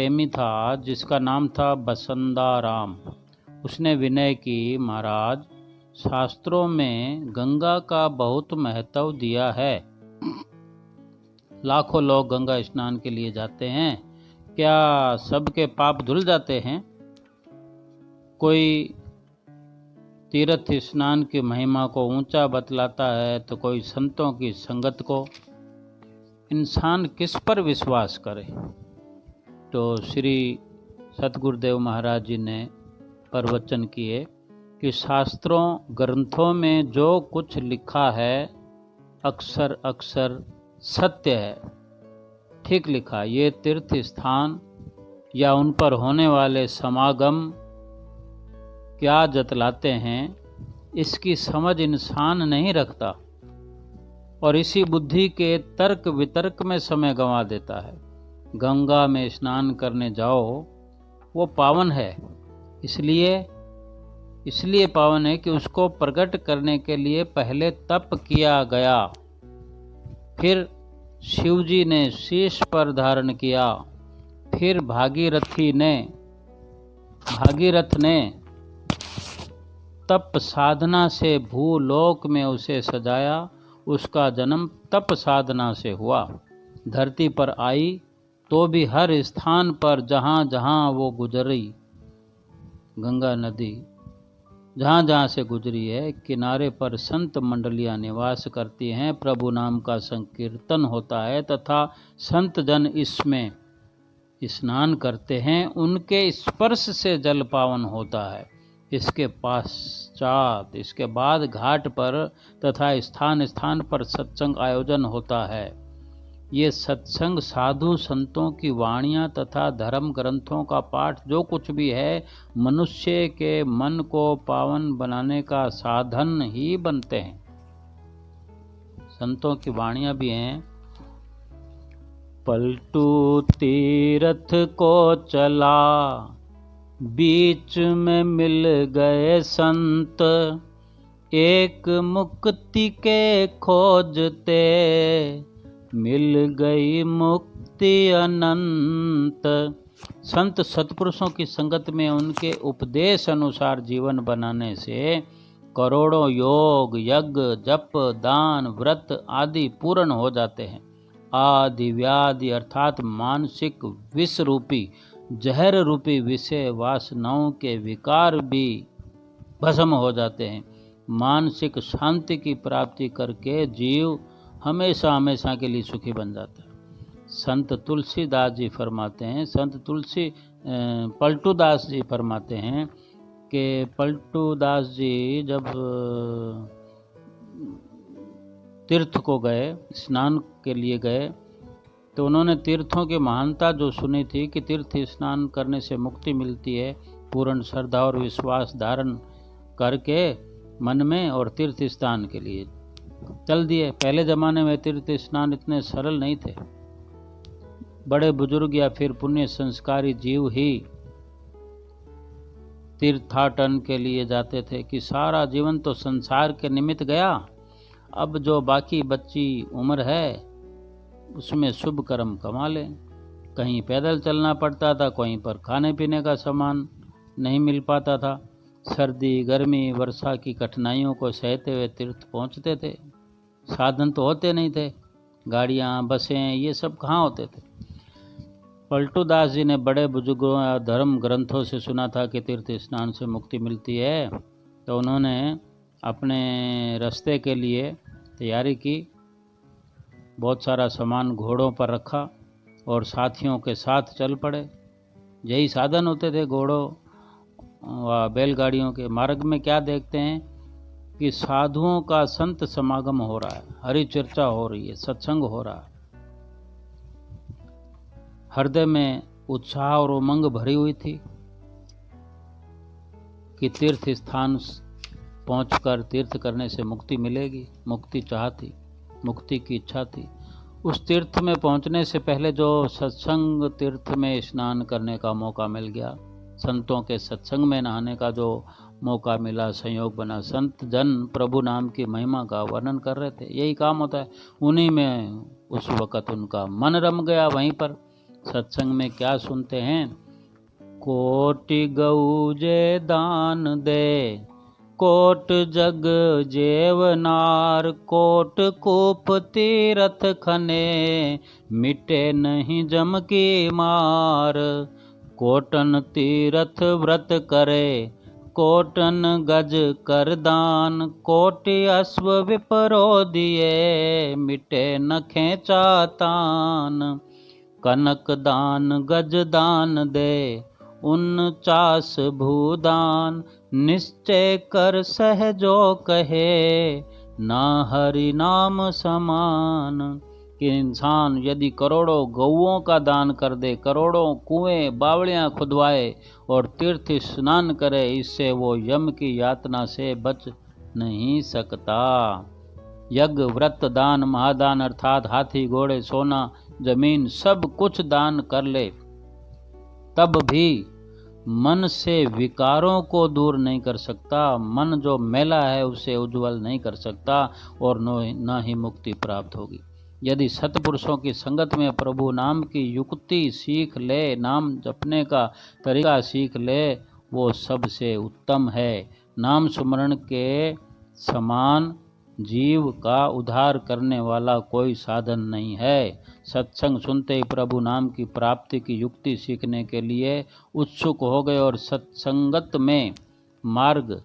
प्रेमी था जिसका नाम था बसंदाराम। उसने विनय की, महाराज, शास्त्रों में गंगा का बहुत महत्व दिया है। लाखों लोग गंगा स्नान के लिए जाते हैं, क्या सबके पाप धुल जाते हैं? कोई तीर्थ स्नान की महिमा को ऊंचा बतलाता है तो कोई संतों की संगत को। इंसान किस पर विश्वास करे? तो श्री सतगुरुदेव महाराज जी ने प्रवचन किए कि शास्त्रों ग्रंथों में जो कुछ लिखा है अक्सर अक्सर सत्य है, ठीक लिखा। ये तीर्थ स्थान या उन पर होने वाले समागम क्या जतलाते हैं, इसकी समझ इंसान नहीं रखता और इसी बुद्धि के तर्क वितर्क में समय गंवा देता है। गंगा में स्नान करने जाओ, वो पावन है, इसलिए पावन है कि उसको प्रकट करने के लिए पहले तप किया गया, फिर शिवजी ने शीश पर धारण किया, फिर भागीरथ ने तप साधना से भूलोक में उसे सजाया। उसका जन्म तप साधना से हुआ। धरती पर आई तो भी हर स्थान पर जहाँ जहाँ वो गुजरी, गंगा नदी जहाँ जहाँ से गुजरी है, किनारे पर संत मंडलियाँ निवास करती हैं, प्रभु नाम का संकीर्तन होता है तथा संत जन इसमें स्नान करते हैं। उनके स्पर्श से जल पावन होता है। इसके बाद घाट पर तथा स्थान स्थान पर सत्संग आयोजन होता है। ये सत्संग साधु संतों की वाणियाँ तथा धर्म ग्रंथों का पाठ जो कुछ भी है, मनुष्य के मन को पावन बनाने का साधन ही बनते हैं। संतों की वाणियाँ भी हैं। पलटू तीरथ को चला, बीच में मिल गए संत, एक मुक्ति के खोजते, मिल गई मुक्ति अनंत। संत सत्पुरुषों की संगत में उनके उपदेश अनुसार जीवन बनाने से करोड़ों योग, यज्ञ, जप, दान, व्रत आदि पूर्ण हो जाते हैं। आदि व्याधि अर्थात मानसिक विष रूपी, जहर रूपी विषय वासनाओं के विकार भी भस्म हो जाते हैं। मानसिक शांति की प्राप्ति करके जीव हमेशा हमेशा के लिए सुखी बन जाता है। संत तुलसीदास जी फरमाते हैं, पलटूदास जी फरमाते हैं कि पलटूदास जी जब तीर्थ को गए, स्नान के लिए गए, तो उन्होंने तीर्थों की महानता जो सुनी थी कि तीर्थ स्नान करने से मुक्ति मिलती है, पूर्ण श्रद्धा और विश्वास धारण करके मन में, और तीर्थ स्नान के लिए चल दिए। पहले ज़माने में तीर्थ स्नान इतने सरल नहीं थे। बड़े बुजुर्ग या फिर पुण्य संस्कारी जीव ही तीर्थाटन के लिए जाते थे कि सारा जीवन तो संसार के निमित्त गया, अब जो बाकी बची उम्र है उसमें शुभ कर्म कमा लें। कहीं पैदल चलना पड़ता था, कहीं पर खाने पीने का सामान नहीं मिल पाता था। सर्दी, गर्मी, वर्षा की कठिनाइयों को सहते हुए तीर्थ पहुंचते थे। साधन तो होते नहीं थे, गाड़ियाँ, बसें, ये सब कहाँ होते थे। पलटूदास जी ने बड़े बुजुर्गों या धर्म ग्रंथों से सुना था कि तीर्थ स्नान से मुक्ति मिलती है, तो उन्होंने अपने रास्ते के लिए तैयारी की। बहुत सारा सामान घोड़ों पर रखा और साथियों के साथ चल पड़े। यही साधन होते थे घोड़ों व बैलगाड़ियों के। मार्ग में क्या देखते हैं कि साधुओं का संत समागम हो रहा है, हरि चर्चा हो रही है, सत्संग हो रहा है। हृदय में उत्साह और उमंग भरी हुई थी कि तीर्थ स्थान पहुंचकर तीर्थ करने से मुक्ति मिलेगी। मुक्ति चाहती, मुक्ति की इच्छा थी। उस तीर्थ में पहुंचने से पहले जो सत्संग तीर्थ में स्नान करने का मौका मिल गया, संतों के सत्संग में नहाने का जो मौका मिला, संयोग बना, संत जन प्रभु नाम की महिमा का वर्णन कर रहे थे। यही काम होता है। उन्हीं में उस वक़्त उनका मन रम गया। वहीं पर सत्संग में क्या सुनते हैं? कोटि गऊ जे दान दे, कोट जग जेवनार, कोट कूप तीरथ खने, मिटे नहीं जम की मार। कोटन तीरथ व्रत करे, कोटन गज कर दान, कोटि अश्व विपरो दिए, मिटे न खेचा तान। कनक दान गज दान दे, 49 भूदान, निश्चय कर सहजो कहे, ना हरि नाम समान। कि इंसान यदि करोड़ों गौओं का दान कर दे, करोड़ों कुएं बावड़ियां खुदवाए और तीर्थ स्नान करे, इससे वो यम की यातना से बच नहीं सकता। यज्ञ व्रत दान महादान अर्थात हाथी घोड़े सोना जमीन सब कुछ दान कर ले, तब भी मन से विकारों को दूर नहीं कर सकता। मन जो मैला है उसे उज्जवल नहीं कर सकता और न ही मुक्ति प्राप्त होगी। यदि सत्पुरुषों की संगत में प्रभु नाम की युक्ति सीख ले, नाम जपने का तरीका सीख ले, वो सबसे उत्तम है। नाम सुमरण के समान जीव का उद्धार करने वाला कोई साधन नहीं है। सत्संग सुनते ही प्रभु नाम की प्राप्ति की युक्ति सीखने के लिए उत्सुक हो गए और सत्संगत में मार्ग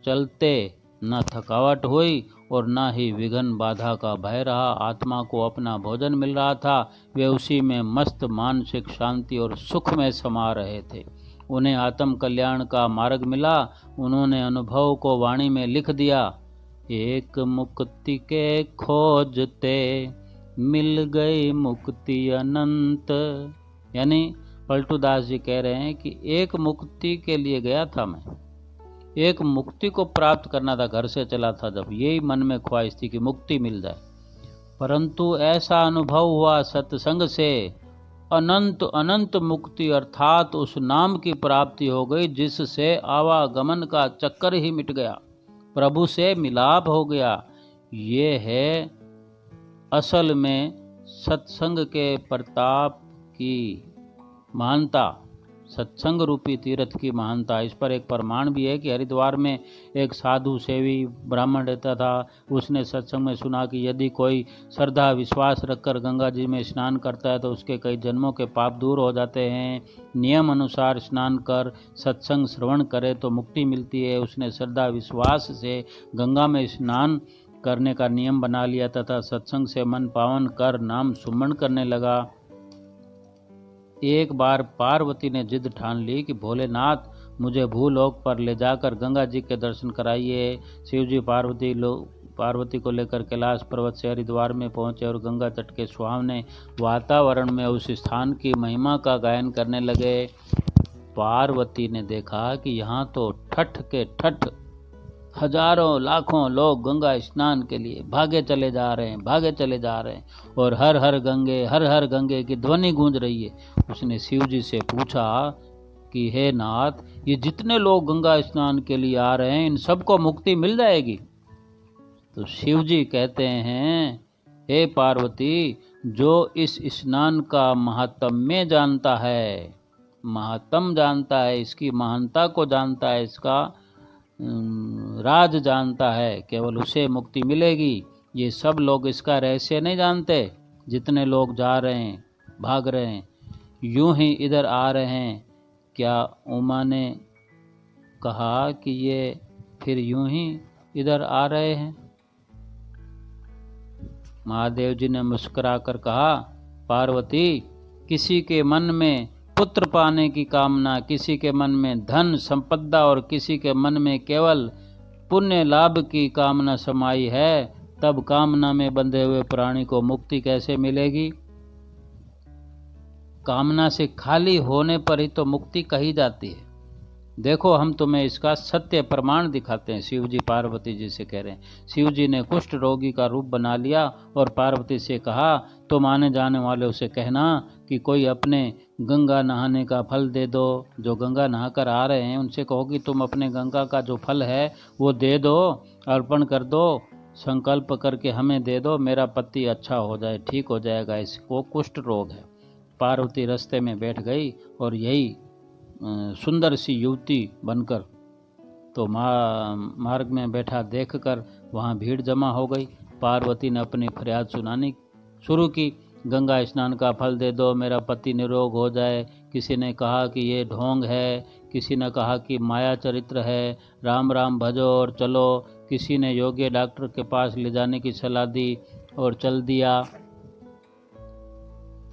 चलते न थकावट हुई और न ही विघ्न बाधा का भय रहा। आत्मा को अपना भोजन मिल रहा था, वे उसी में मस्त मानसिक शांति और सुख में समा रहे थे। उन्हें आत्म कल्याण का मार्ग मिला। उन्होंने अनुभव को वाणी में लिख दिया। एक मुक्ति के खोजते मिल गई मुक्ति अनंत। यानी पलटू दास जी कह रहे हैं कि एक मुक्ति के लिए गया था मैं, एक मुक्ति को प्राप्त करना था, घर से चला था जब, यही मन में ख्वाहिश थी कि मुक्ति मिल जाए, परंतु ऐसा अनुभव हुआ सत्संग से अनंत अनंत मुक्ति अर्थात उस नाम की प्राप्ति हो गई जिससे आवागमन का चक्कर ही मिट गया, प्रभु से मिलाप हो गया। ये है असल में सत्संग के प्रताप की महानता, सत्संग रूपी तीर्थ की महानता। इस पर एक प्रमाण भी है कि हरिद्वार में एक साधु सेवी ब्राह्मण रहता था। उसने सत्संग में सुना कि यदि कोई श्रद्धा विश्वास रखकर गंगा जी में स्नान करता है तो उसके कई जन्मों के पाप दूर हो जाते हैं। नियम अनुसार स्नान कर सत्संग श्रवण करे तो मुक्ति मिलती है। उसने श्रद्धा विश्वास से गंगा में स्नान करने का नियम बना लिया तथा सत्संग से मन पावन कर नाम सुमरण करने लगा। एक बार पार्वती ने जिद ठान ली कि भोलेनाथ मुझे भूलोक पर ले जाकर गंगा जी के दर्शन कराइए। शिवजी पार्वती को लेकर कैलाश पर्वत से हरिद्वार में पहुंचे और गंगा तट के सुहावने वातावरण में उस स्थान की महिमा का गायन करने लगे। पार्वती ने देखा कि यहाँ तो ठठ के ठठ हजारों लाखों लोग गंगा स्नान के लिए भागे चले जा रहे हैं और हर हर गंगे की ध्वनि गूंज रही है। उसने शिव जी से पूछा कि हे नाथ, ये जितने लोग गंगा स्नान के लिए आ रहे हैं इन सबको मुक्ति मिल जाएगी? तो शिव जी कहते हैं, हे पार्वती, जो इस स्नान का महात्म्य जानता है, महात्म जानता है, इसकी महानता को जानता है, इसका राज जानता है, केवल उसे मुक्ति मिलेगी। ये सब लोग इसका रहस्य नहीं जानते। जितने लोग जा रहे हैं, भाग रहे हैं, यूं ही इधर आ रहे हैं। क्या उमा ने कहा कि ये फिर यूं ही इधर आ रहे हैं? महादेव जी ने मुस्कुराकर कहा, पार्वती, किसी के मन में पुत्र पाने की कामना, किसी के मन में धन संपदा और किसी के मन में केवल पुण्य लाभ की कामना समाई है, तब कामना में बंधे हुए प्राणी को मुक्ति कैसे मिलेगी? कामना से खाली होने पर ही तो मुक्ति कही जाती है। देखो, हम तुम्हें इसका सत्य प्रमाण दिखाते हैं। शिव जी पार्वती जी से कह रहे हैं। शिव जी ने कुष्ठ रोगी का रूप बना लिया और पार्वती से कहा, तुम आने जाने वालों से कहना कि कोई अपने गंगा नहाने का फल दे दो। जो गंगा नहाकर आ रहे हैं उनसे कहो कि तुम अपने गंगा का जो फल है वो दे दो, अर्पण कर दो, संकल्प करके हमें दे दो, मेरा पति अच्छा हो जाए, ठीक हो जाएगा, इसको कुष्ठ रोग है। पार्वती रास्ते में बैठ गई और यही सुंदर सी युवती बनकर तो मार्ग में बैठा देखकर वहाँ भीड़ जमा हो गई। पार्वती ने अपनी फरियाद सुनानी शुरू की। गंगा स्नान का फल दे दो, मेरा पति निरोग हो जाए। किसी ने कहा कि ये ढोंग है, किसी ने कहा कि माया चरित्र है, राम राम भजो और चलो। किसी ने योग्य डॉक्टर के पास ले जाने की सलाह दी और चल दिया।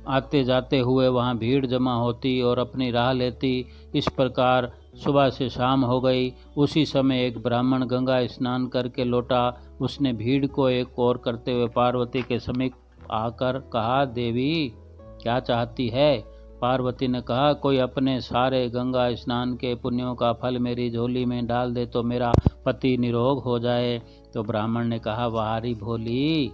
आते जाते हुए वहाँ भीड़ जमा होती और अपनी राह लेती। इस प्रकार सुबह से शाम हो गई। उसी समय एक ब्राह्मण गंगा स्नान करके लौटा। उसने भीड़ को एक ओर करते हुए पार्वती के समीप आकर कहा, देवी क्या चाहती है? पार्वती ने कहा, कोई अपने सारे गंगा स्नान के पुण्यों का फल मेरी झोली में डाल दे तो मेरा पति निरोग हो जाए। तो ब्राह्मण ने कहा, वारी भोली,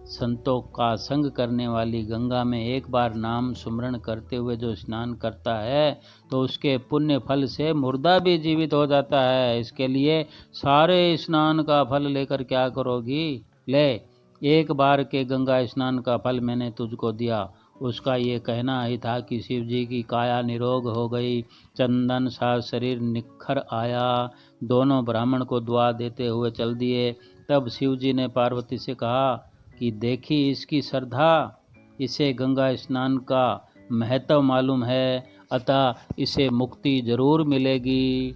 संतों का संग करने वाली गंगा में एक बार नाम सुमरण करते हुए जो स्नान करता है तो उसके पुण्य फल से मुर्दा भी जीवित हो जाता है। इसके लिए सारे स्नान का फल लेकर क्या करोगी? ले, एक बार के गंगा स्नान का फल मैंने तुझको दिया। उसका ये कहना ही था कि शिव जी की काया निरोग हो गई, चंदन सा शरीर निखर आया। दोनों ब्राह्मण को दुआ देते हुए चल दिए। तब शिव जी ने पार्वती से कहा कि देखी इसकी श्रद्धा, इसे गंगा स्नान का महत्व मालूम है, अतः इसे मुक्ति जरूर मिलेगी।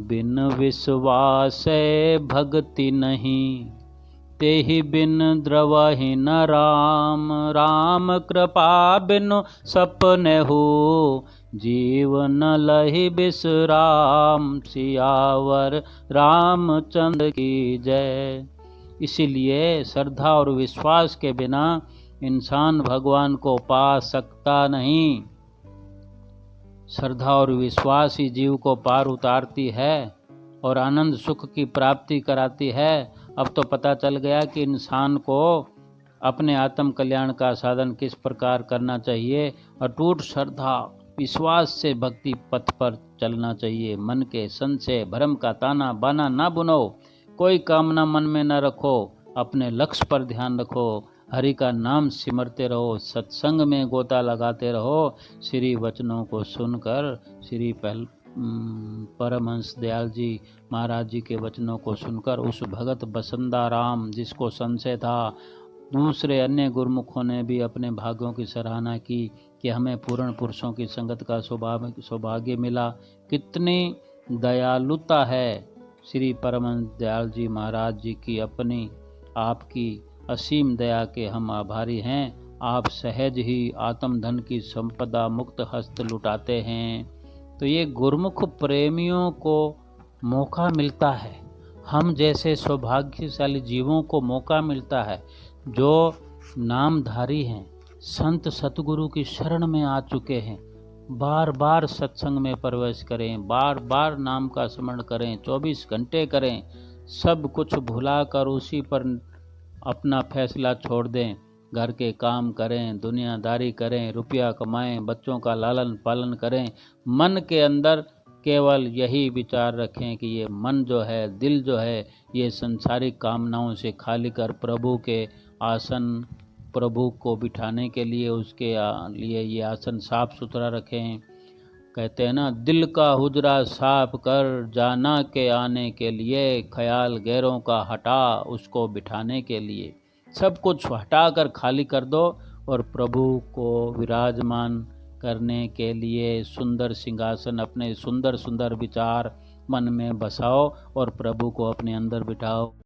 बिन विश्वास भक्ति नहीं, तेहि बिन द्रवहि न राम। राम कृपा बिन सपने हो, जीवन लहि बिसराम। सियावर रामचंद्र की जय। इसीलिए श्रद्धा और विश्वास के बिना इंसान भगवान को पा सकता नहीं। श्रद्धा और विश्वास ही जीव को पार उतारती है और आनंद सुख की प्राप्ति कराती है। अब तो पता चल गया कि इंसान को अपने आत्म कल्याण का साधन किस प्रकार करना चाहिए। अटूट श्रद्धा विश्वास से भक्ति पथ पर चलना चाहिए। मन के संशय भ्रम का ताना बाना ना बुनो, कोई कामना मन में न रखो, अपने लक्ष्य पर ध्यान रखो, हरि का नाम सिमरते रहो, सत्संग में गोता लगाते रहो। श्री वचनों को सुनकर श्री परमहंस दयाल जी महाराज जी के वचनों को सुनकर उस भगत बसंदा राम जिसको संशय था, दूसरे अन्य गुरुमुखों ने भी अपने भाग्यों की सराहना की कि हमें पूर्ण पुरुषों की संगत का सौभाग्य मिला। कितनी दयालुता है श्री परमहंस दयाल जी महाराज जी की, अपनी आपकी असीम दया के हम आभारी हैं। आप सहज ही आत्मधन की संपदा मुक्त हस्त लुटाते हैं। तो ये गुरुमुख प्रेमियों को मौका मिलता है, हम जैसे सौभाग्यशाली जीवों को मौका मिलता है जो नामधारी हैं, संत सतगुरु की शरण में आ चुके हैं। बार बार सत्संग में प्रवेश करें, बार बार नाम का स्मरण करें, 24 घंटे करें, सब कुछ भुलाकर उसी पर अपना फैसला छोड़ दें। घर के काम करें, दुनियादारी करें, रुपया कमाएं, बच्चों का लालन पालन करें। मन के अंदर केवल यही विचार रखें कि ये मन जो है, दिल जो है, ये संसारिक कामनाओं से खाली कर प्रभु के आसन, प्रभु को बिठाने के लिए उसके लिए ये आसन साफ सुथरा रखें। कहते हैं ना, दिल का हुजरा साफ कर, जाना के आने के लिए, ख्याल गैरों का हटा उसको बिठाने के लिए। सब कुछ हटाकर खाली कर दो और प्रभु को विराजमान करने के लिए सुंदर सिंहासन, अपने सुंदर सुंदर विचार मन में बसाओ और प्रभु को अपने अंदर बिठाओ।